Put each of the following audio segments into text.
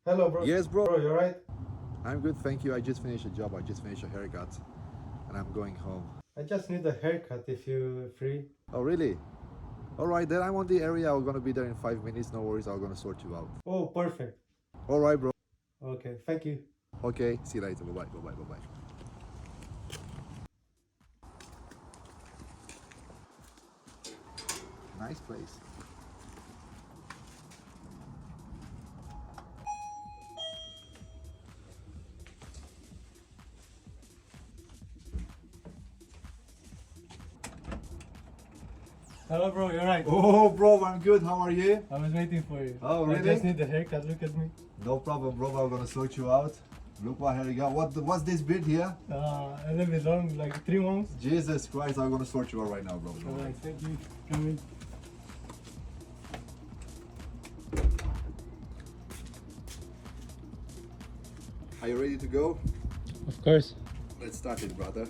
Hello, bro. Yes, bro. Bro, you alright? I'm good, thank you. I just finished a job. I just finished a haircut, and I'm going home. I just need a haircut if you're free. Oh, really? All right, then I'm on the area. I'm gonna be there in 5 minutes. No worries. I'm gonna sort you out. Oh, perfect. All right, bro. Okay, thank you. Okay. See you later. Bye bye. Bye bye. Bye bye. Nice place. Hello, bro. You alright? Oh, bro, I'm good. How are you? I was waiting for you. Oh, I really? just need a haircut. Look at me. No problem, bro. I'm gonna sort you out. Look what hair you got. What's this beard here? A little bit long, like 3 months. Jesus Christ! I'm gonna sort you out right now, bro. Alright, thank you. Come in. Are you ready to go? Of course. Let's start it, brother.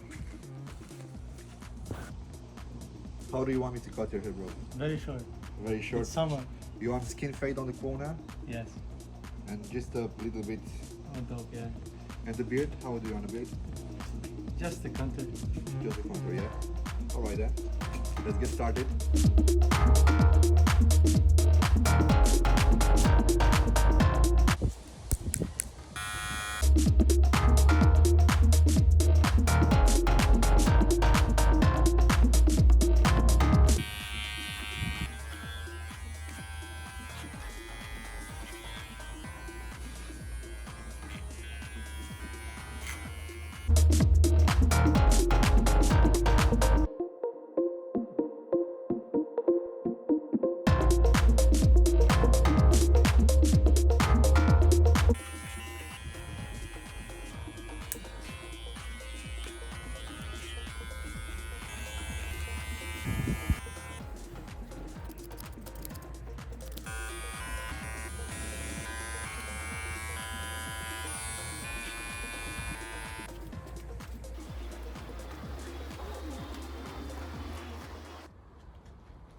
How do you want me to cut your hair, bro? Very short. Very short. It's summer. You want skin fade on the corner Yes. and just a little bit. On top, yeah. And the beard? How do you want the beard? Just the contour. Just the contour, yeah. All right then. Let's get started.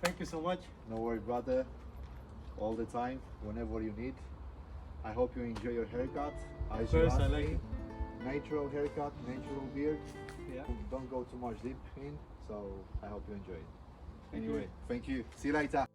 Thank you so much. No worry, brother. All the time, whenever you need. I hope you enjoy your haircut. Of course, I like it. Natural haircut, natural beard. Yeah. Don't go too much deep in, so I hope you enjoy it. Thank Anyway, you. thank you. See you later.